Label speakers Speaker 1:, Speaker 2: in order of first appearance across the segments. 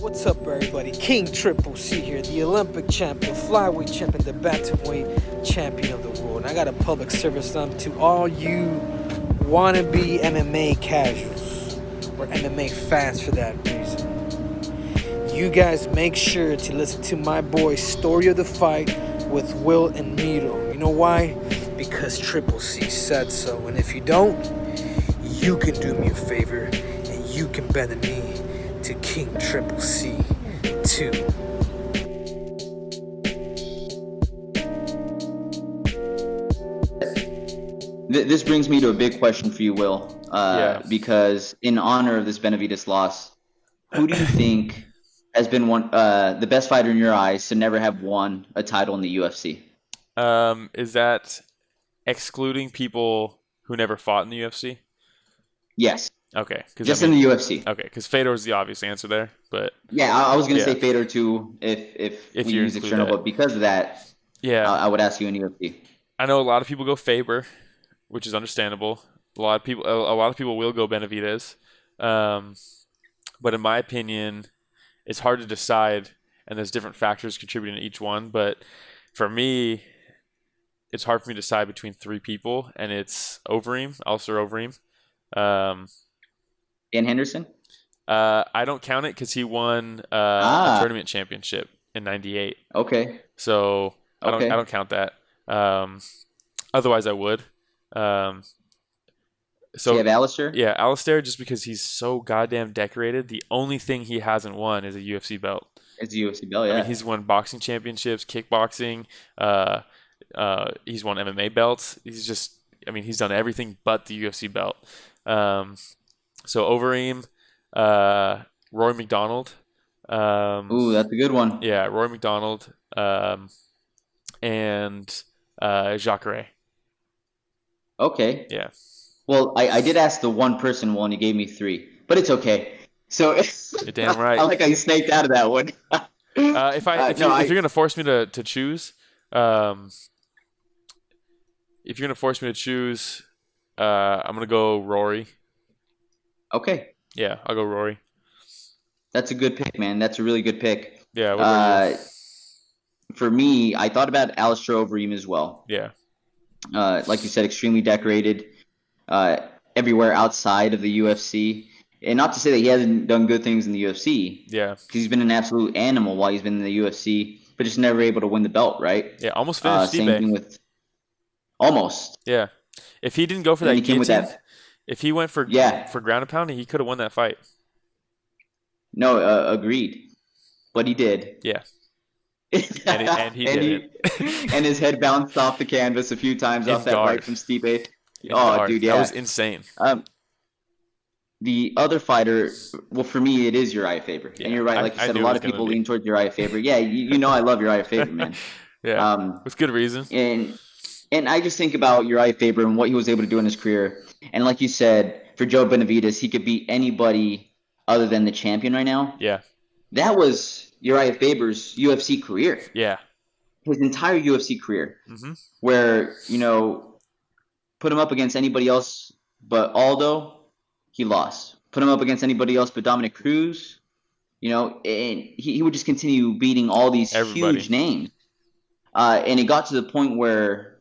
Speaker 1: What's up, everybody? King Triple C here, the Olympic champion, flyweight champion, the bantamweight champion of the world. And I got a public service announcement to all you wannabe MMA casuals or MMA fans for that reason. You guys make sure to listen to my boy Story of the Fight with Will and Miro. You know why? Because Triple C said so. And if you don't, you can do me a favor and you can bend the knee to King Triple C 2.
Speaker 2: This brings me to a big question for you, Will. Because in honor of this Benavidez loss, who do you think has been the best fighter in your eyes to never have won a title in the UFC?
Speaker 3: Is that excluding people who never fought in the UFC?
Speaker 2: Yes.
Speaker 3: Okay.
Speaker 2: Just in the UFC.
Speaker 3: Okay, because Fedor is the obvious answer there, but
Speaker 2: yeah, I was going to say Fedor too if we use external, but because of that, I would ask you in UFC.
Speaker 3: I know a lot of people go Faber, which is understandable. A lot of people will go Benavidez, but in my opinion, it's hard to decide, and there's different factors contributing to each one. But for me, it's hard for me to decide between three people, and it's Alistair Overeem.
Speaker 2: Dan Henderson?
Speaker 3: I don't count it because he won a tournament championship in '98.
Speaker 2: Okay.
Speaker 3: So I don't count that. Otherwise, I would. So
Speaker 2: you have Alistair?
Speaker 3: Yeah, Alistair, just because he's so goddamn decorated. The only thing he hasn't won is a UFC belt.
Speaker 2: It's a UFC belt, yeah.
Speaker 3: I mean, he's won boxing championships, kickboxing. He's won MMA belts. He's done everything but the UFC belt. So Overeem, Roy McDonald.
Speaker 2: Ooh, that's a good one.
Speaker 3: Yeah, Roy McDonald, and Jacare.
Speaker 2: Okay.
Speaker 3: Yeah.
Speaker 2: Well, I did ask the one person one. You gave me three, but it's okay. So
Speaker 3: you're damn right.
Speaker 2: I like how you snaked out of that one.
Speaker 3: If you're gonna force me to choose, I'm gonna go Rory.
Speaker 2: Okay.
Speaker 3: Yeah, I'll go Rory.
Speaker 2: That's a good pick, man. That's a really good pick.
Speaker 3: Yeah. What about you?
Speaker 2: For me, I thought about Alistair Overeem as well.
Speaker 3: Yeah.
Speaker 2: Like you said, extremely decorated everywhere outside of the UFC. And not to say that he hasn't done good things in the UFC.
Speaker 3: Yeah.
Speaker 2: Because he's been an absolute animal while he's been in the UFC, but just never able to win the belt, right?
Speaker 3: Yeah, almost finished
Speaker 2: Same thing with almost.
Speaker 3: Yeah. If he didn't go for that guillotine, if he went for ground and pound, he could have won that fight.
Speaker 2: No, agreed. But he did.
Speaker 3: Yeah. and he did
Speaker 2: it. And his head bounced off the canvas a few times off that right from Stipe. Dude, yeah.
Speaker 3: That was insane.
Speaker 2: The other fighter, well, for me, it is Uriah Faber. Yeah. And you're right. Like you said, a lot of people lean towards Uriah Faber. Yeah, you know I love Uriah Faber, man.
Speaker 3: Yeah, with good reason.
Speaker 2: And I just think about Uriah Faber and what he was able to do in his career. And like you said, for Joe Benavidez, he could beat anybody other than the champion right now.
Speaker 3: Yeah.
Speaker 2: That was Uriah Faber's UFC career.
Speaker 3: Yeah.
Speaker 2: His entire UFC career.
Speaker 3: Mm-hmm.
Speaker 2: Where, put him up against anybody else but Aldo, he lost. Put him up against anybody else but Dominic Cruz, and he would just continue beating all these huge names. And it got to the point where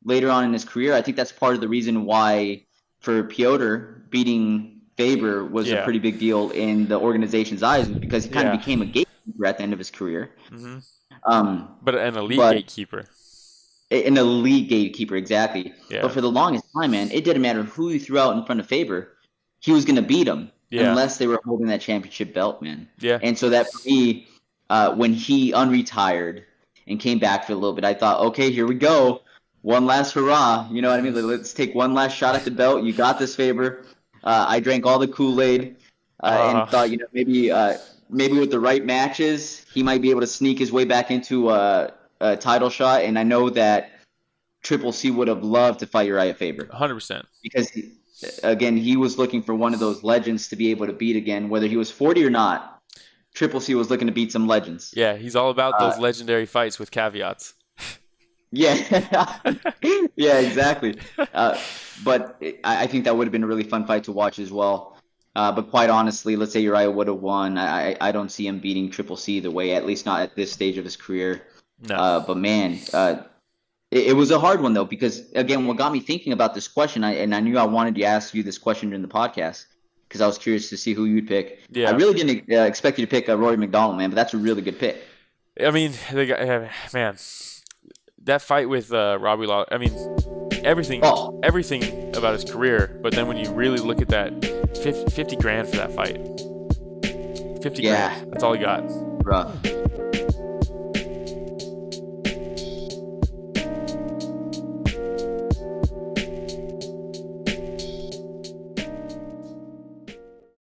Speaker 2: later on in his career, I think that's part of the reason why for Piotr beating Faber was a pretty big deal in the organization's eyes, because he kind of became a gatekeeper at the end of his career.
Speaker 3: Mm-hmm. But an elite gatekeeper.
Speaker 2: An elite gatekeeper, exactly.
Speaker 3: Yeah.
Speaker 2: But for the longest time, man, it didn't matter who you threw out in front of Faber. He was going to beat him unless they were holding that championship belt, man.
Speaker 3: Yeah.
Speaker 2: And so that for me, when he unretired and came back for a little bit, I thought, okay, here we go. One last hurrah. You know what I mean? Let's take one last shot at the belt. You got this, Faber. I drank all the Kool-Aid and thought, maybe with the right matches, he might be able to sneak his way back into a title shot. And I know that Triple C would have loved to fight Uriah Faber.
Speaker 3: 100%.
Speaker 2: Because, he was looking for one of those legends to be able to beat again, whether he was 40 or not. Triple C was looking to beat some legends.
Speaker 3: Yeah, he's all about those legendary fights with caveats.
Speaker 2: Yeah, yeah, exactly. But I think that would have been a really fun fight to watch as well. But quite honestly, let's say Uriah would have won. I don't see him beating Triple C either way, at least not at this stage of his career.
Speaker 3: No.
Speaker 2: But man, it was a hard one though, because again, what got me thinking about this question, and I knew I wanted to ask you this question during the podcast because I was curious to see who you'd pick.
Speaker 3: Yeah.
Speaker 2: I really didn't expect you to pick Rory McDonald, man, but that's a really good pick.
Speaker 3: I mean, man, that fight with Robbie Law. I mean, everything about his career. But then when you really look at that, 50 grand for that fight. 50 grand. That's all he got.
Speaker 2: Rough.